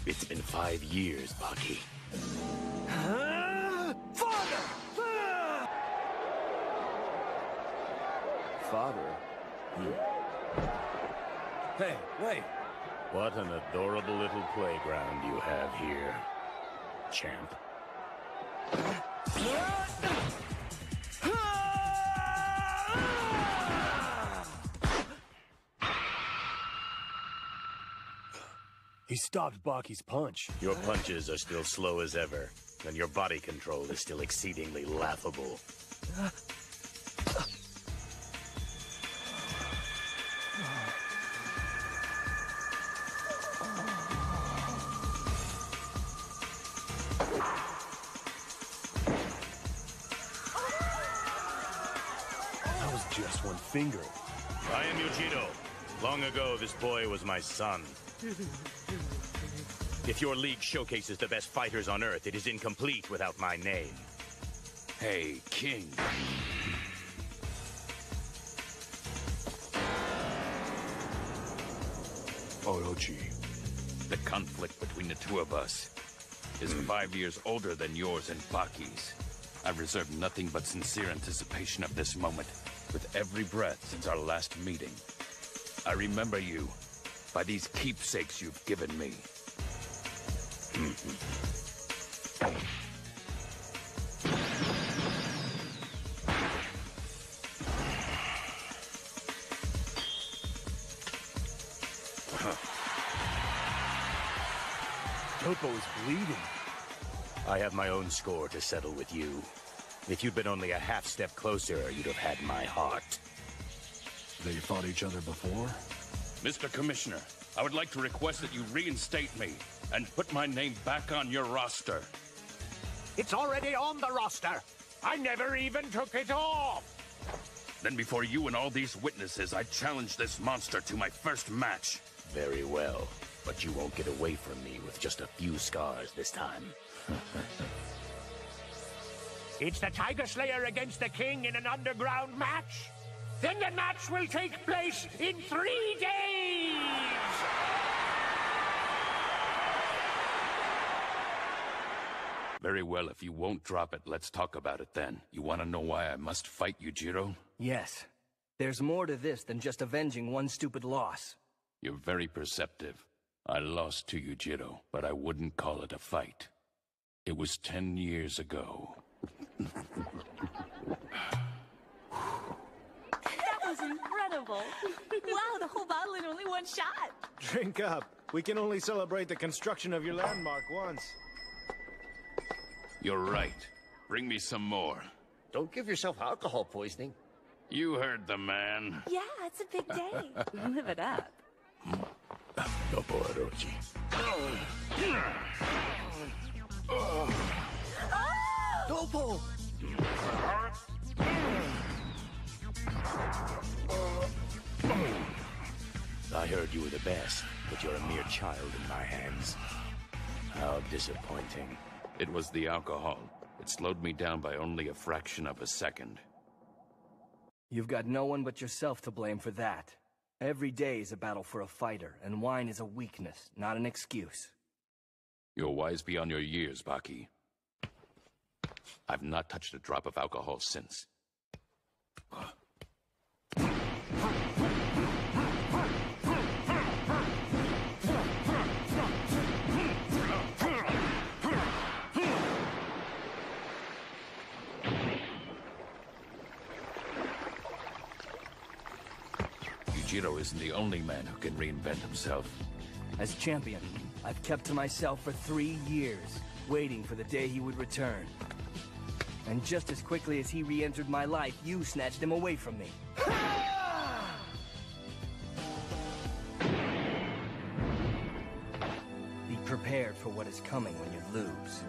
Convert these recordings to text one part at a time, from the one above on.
It's been 5 years, Baki. Father! Father? Hey, wait. What an adorable little playground you have here, champ. He stopped Baki's punch. Your punches are still slow as ever, and your body control is still exceedingly laughable. That was just one finger. I am Yujiro. Long ago, this boy was my son. If your league showcases the best fighters on Earth, it is incomplete without my name. Hey, King. Orochi. The conflict between the two of us is 5 years older than yours and Baki's. I've reserved nothing but sincere anticipation of this moment, with every breath since our last meeting. I remember you by these keepsakes you've given me. Doppo is bleeding. I have my own score to settle with you. If you'd been only a half step closer, you'd have had my heart. They fought each other before? Mr. Commissioner, I would like to request that you reinstate me and put my name back on your roster. It's already on the roster. I never even took it off. Then before you and all these witnesses, I challenge this monster to my first match. Very well, but you won't get away from me with just a few scars this time. It's the Tiger Slayer against the King in an underground match. Then the match will take place in 3 days! Very well, if you won't drop it, let's talk about it then. You want to know why I must fight Yujiro? Yes. There's more to this than just avenging one stupid loss. You're very perceptive. I lost to Yujiro, but I wouldn't call it a fight. It was 10 years ago. That was incredible. Wow, the whole bottle in only one shot. Drink up. We can only celebrate the construction of your landmark once. You're right. Bring me some more. Don't give yourself alcohol poisoning. You heard the man. Yeah, it's a big day. Live it up. Doppo, Orochi. Doppo! I heard you were the best, but you're a mere child in my hands. How disappointing. It was the alcohol. It slowed me down by only a fraction of a second. You've got no one but yourself to blame for that. Every day is a battle for a fighter, and wine is a weakness, not an excuse. You're wise beyond your years, Baki. I've not touched a drop of alcohol since. Yujiro isn't the only man who can reinvent himself. As champion, I've kept to myself for 3 years, waiting for the day he would return. And just as quickly as he re-entered my life, you snatched him away from me. Be prepared for what is coming when you lose.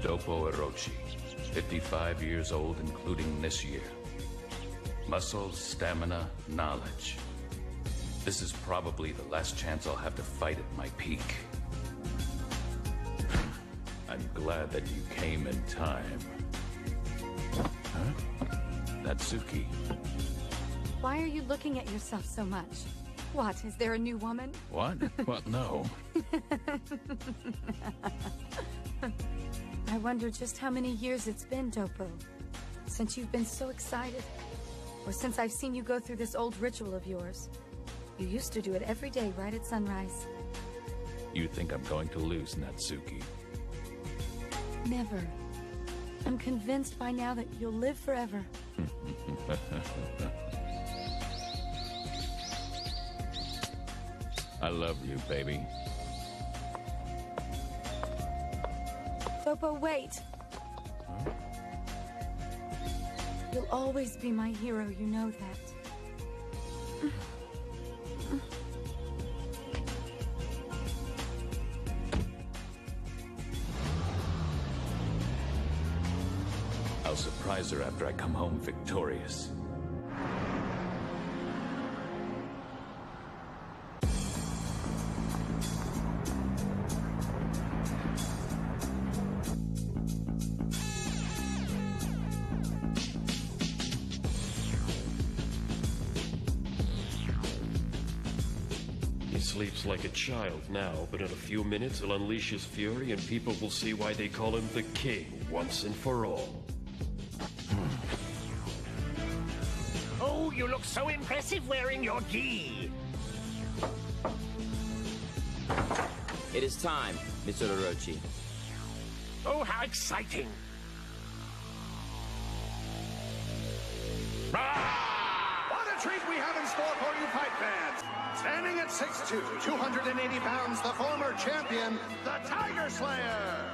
Doppo Orochi, 55 years old including this year. Muscle, stamina, knowledge. This is probably the last chance I'll have to fight at my peak. I'm glad that you came in time. Huh? Natsuki. Why are you looking at yourself so much? What, is there a new woman? What? What? No. I wonder just how many years it's been, Doppo, since you've been so excited. Or since I've seen you go through this old ritual of yours. You used to do it every day right at sunrise. You think I'm going to lose, Natsuki? Never. I'm convinced by now that you'll live forever. I love you, baby. Doppo, wait! Huh? You'll always be my hero, you know that. I'll surprise her after I come home victorious. He sleeps like a child now, but in a few minutes he'll unleash his fury and people will see why they call him the King once and for all. Oh, you look so impressive wearing your gi. It is time, Mr. Orochi. Oh, how exciting. What a treat we have in store for you fight fans. Standing at 6'2", 280 pounds, the former champion, the Tiger Slayer.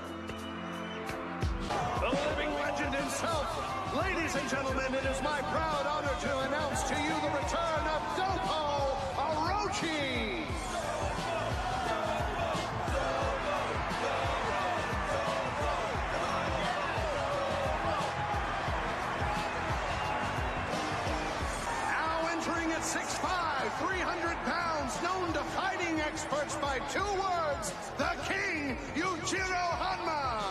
The living legend himself. Ladies and gentlemen, it is my proud honor to announce to you the return of Doppo Orochi. Now entering at 6'5", 300 pounds, known to fighting experts by 2 words, the King, Yujiro Hanma.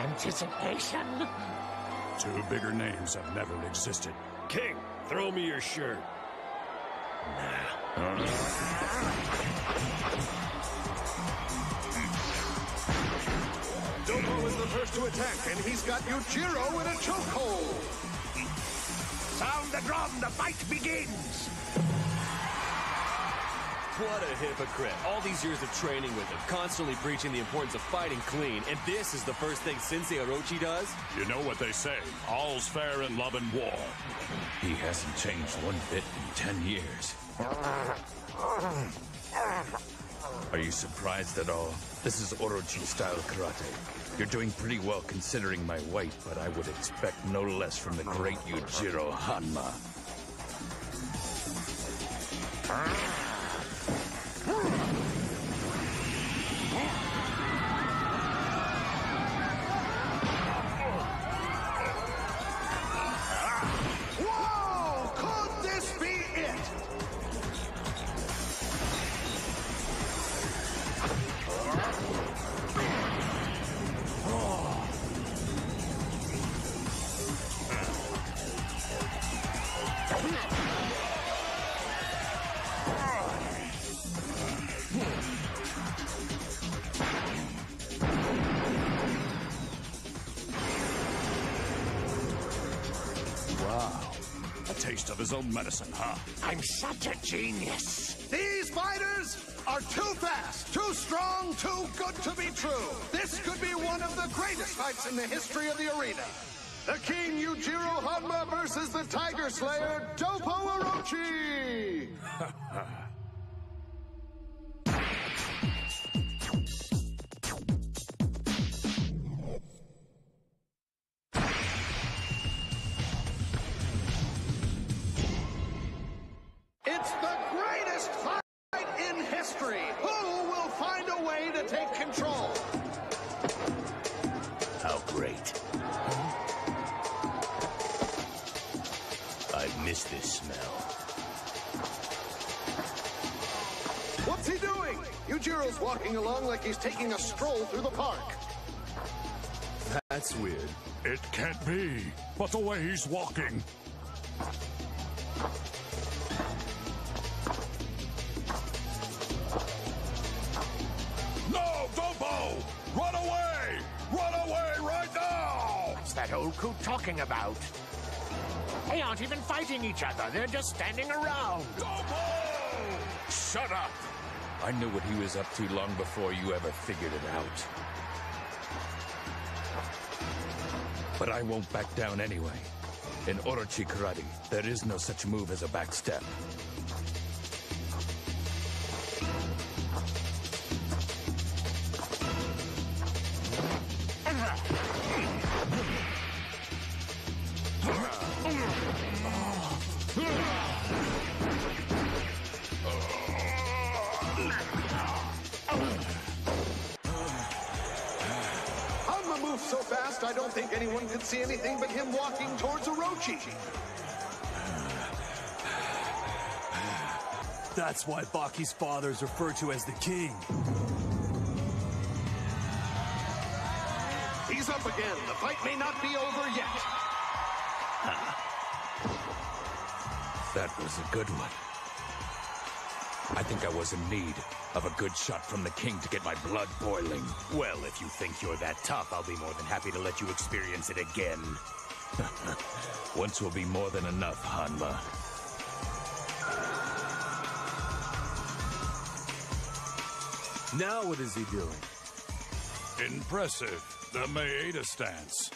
Anticipation. 2 bigger names have never existed. King, throw me your shirt. Doppo is the first to attack, and he's got Yujiro in a chokehold. Sound the drum, the fight begins. What a hypocrite. All these years of training with him, constantly preaching the importance of fighting clean, and this is the first thing Sensei Orochi does? You know what they say, all's fair in love and war. He hasn't changed one bit in 10 years. Are you surprised at all? This is Orochi-style karate. You're doing pretty well considering my weight, but I would expect no less from the great Yujiro Hanma. Whoa! Could this be it? Wow. A taste of his own medicine, huh? I'm such a genius. These fighters are too fast, too strong, too good to be true. This could be one of the greatest fights in the history of the arena. The King Yujiro Hanma versus the Tiger Slayer, Doppo Orochi! It's the greatest fight in history. Who will find a way to take control. How great. I've missed this smell. What's he doing? Yujiro's walking along like he's taking a stroll through the park. That's weird. It can't be. But the way he's walking. No, Doppo! Run away! Run away right now! What's that old coot talking about? They aren't even fighting each other. They're just standing around. Doppo! Shut up! I knew what he was up to long before you ever figured it out. But I won't back down anyway. In Orochi Karate, there is no such move as a backstep. Hanma moves so fast, I don't think anyone could see anything but him walking towards Orochi. That's why Baki's father is referred to as the king. He's up again. The fight may not be over yet. That was a good one. I think I was in need of a good shot from the king to get my blood boiling. Well, if you think you're that tough, I'll be more than happy to let you experience it again. Once will be more than enough, Hanma. Now what is he doing? Impressive. The Maeda stance.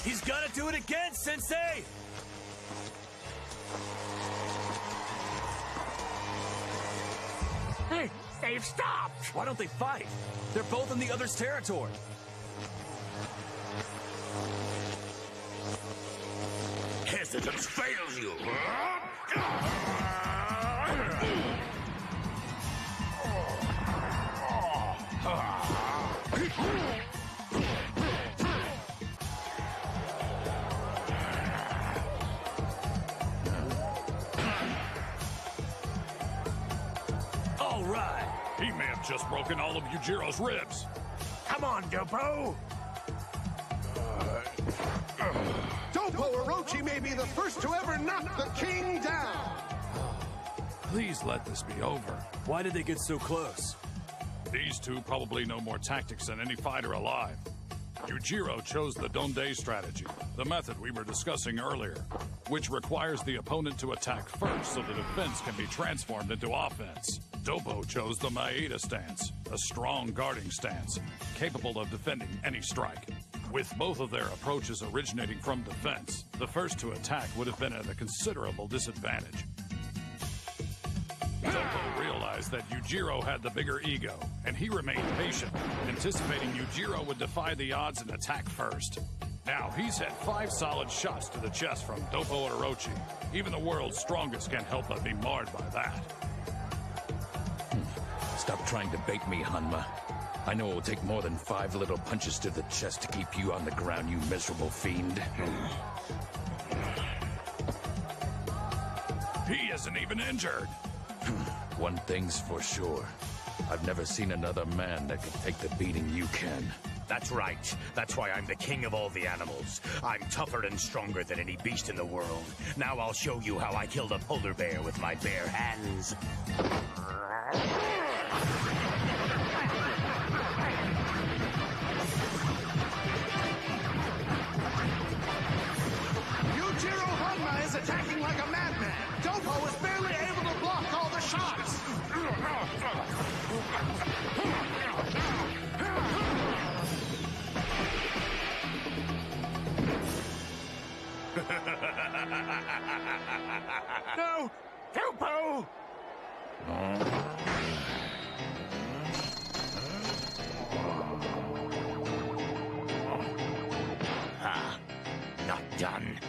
He's gonna do it again, Sensei! Hey, they've stopped! Why don't they fight? They're both in the other's territory. Hesitance fails you. All right. He may have just broken all of Yujiro's ribs. Come on, Doppo! Doppo Orochi may be the first to ever knock the king down. Please let this be over. Why did they get so close? These two probably know more tactics than any fighter alive. Yujiro chose the Donde strategy, the method we were discussing earlier, which requires the opponent to attack first so the defense can be transformed into offense. Doppo chose the Maeda stance, a strong guarding stance, capable of defending any strike. With both of their approaches originating from defense, the first to attack would have been at a considerable disadvantage. Doppo realized that Yujiro had the bigger ego, and he remained patient, anticipating Yujiro would defy the odds and attack first. Now, he's had 5 solid shots to the chest from Doppo and Orochi. Even the world's strongest can't help but be marred by that. Stop trying to bait me, Hanma. I know it will take more than 5 little punches to the chest to keep you on the ground, you miserable fiend. He isn't even injured. One thing's for sure. I've never seen another man that can take the beating you can. That's right. That's why I'm the king of all the animals. I'm tougher and stronger than any beast in the world. Now I'll show you how I killed a polar bear with my bare hands. Yujiro Hanma is attacking like a madman. Doppo is barely able to block all the shots. No! Doppo! done.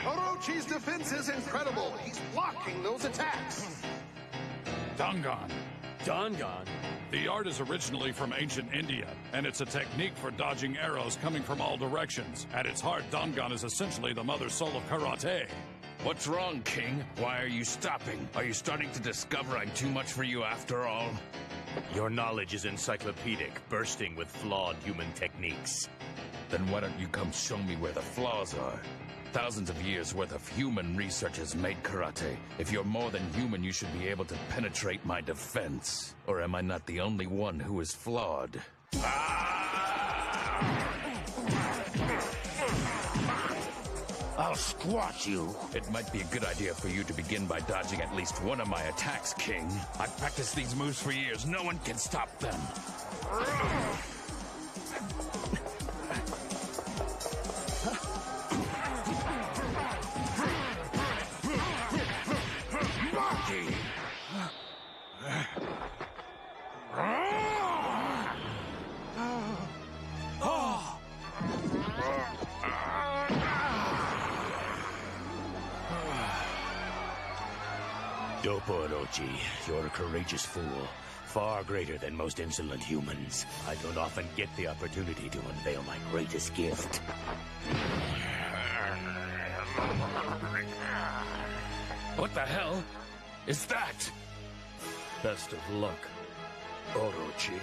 Orochi's defense is incredible. He's blocking those attacks. Dangan. Dangan? The art is originally from ancient India, and it's a technique for dodging arrows coming from all directions. At its heart, Dangan is essentially the mother soul of karate. What's wrong, King? Why are you stopping? Are you starting to discover I'm too much for you after all? Your knowledge is encyclopedic, bursting with flawed human techniques. Then why don't you come show me where the flaws are? Thousands of years worth of human research has made karate. If you're more than human, you should be able to penetrate my defense. Or am I not the only one who is flawed? I'll squash you. It might be a good idea for you to begin by dodging at least one of my attacks, King. I've practiced these moves for years. No one can stop them. Doppo Orochi, you're a courageous fool. Far greater than most insolent humans. I don't often get the opportunity to unveil my greatest gift. What the hell is that? Best of luck, Orochi.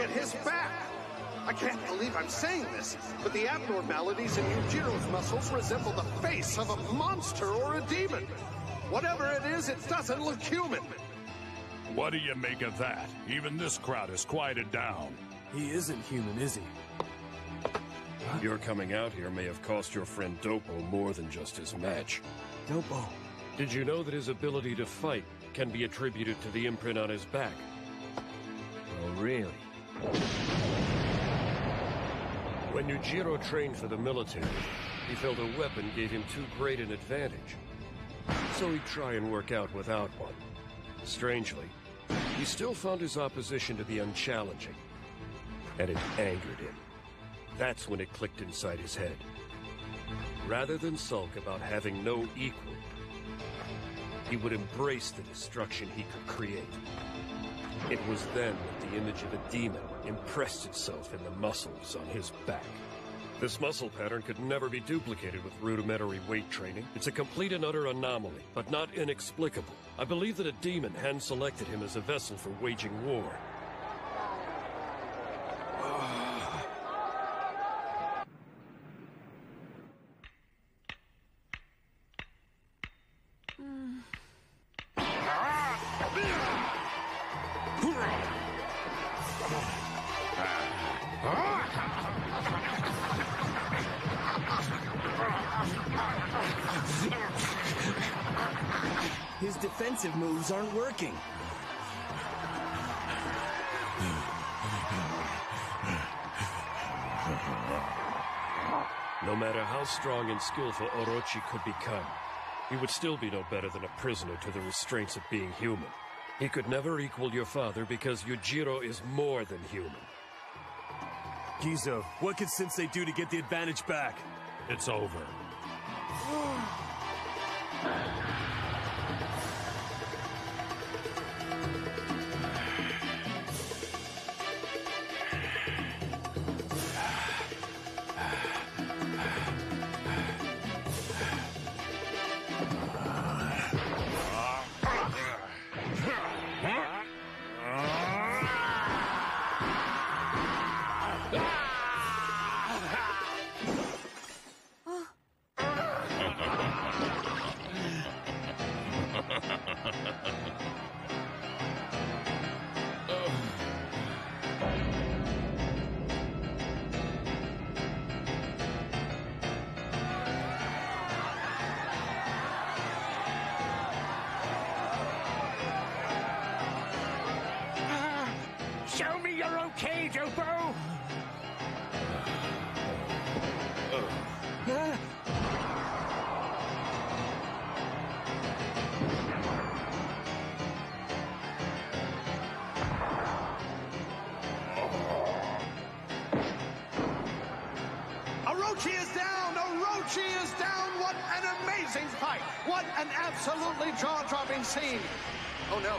At his back! I can't believe I'm saying this, but the abnormalities in Yujiro's muscles resemble the face of a monster or a demon. Whatever it is, it doesn't look human. What do you make of that? Even this crowd has quieted down. He isn't human, is he? Your coming out here may have cost your friend Doppo more than just his match. Doppo. Did you know that his ability to fight can be attributed to the imprint on his back? Oh, really? When Yujiro trained for the military, he felt a weapon gave him too great an advantage. So he'd try and work out without one. Strangely, he still found his opposition to be unchallenging. And it angered him. That's when it clicked inside his head. Rather than sulk about having no equal, he would embrace the destruction he could create. It was then that the image of a demon impressed itself in the muscles on his back. This muscle pattern could never be duplicated with rudimentary weight training. It's a complete and utter anomaly, but not inexplicable. I believe that a demon hand-selected him as a vessel for waging war. His defensive moves aren't working. No matter how strong and skillful Orochi could become, he would still be no better than a prisoner to the restraints of being human. He could never equal your father because Yujiro is more than human. Gizo, what can Sensei do to get the advantage back? It's over. Show me you're okay, Doppo! What an absolutely jaw-dropping scene! Oh no,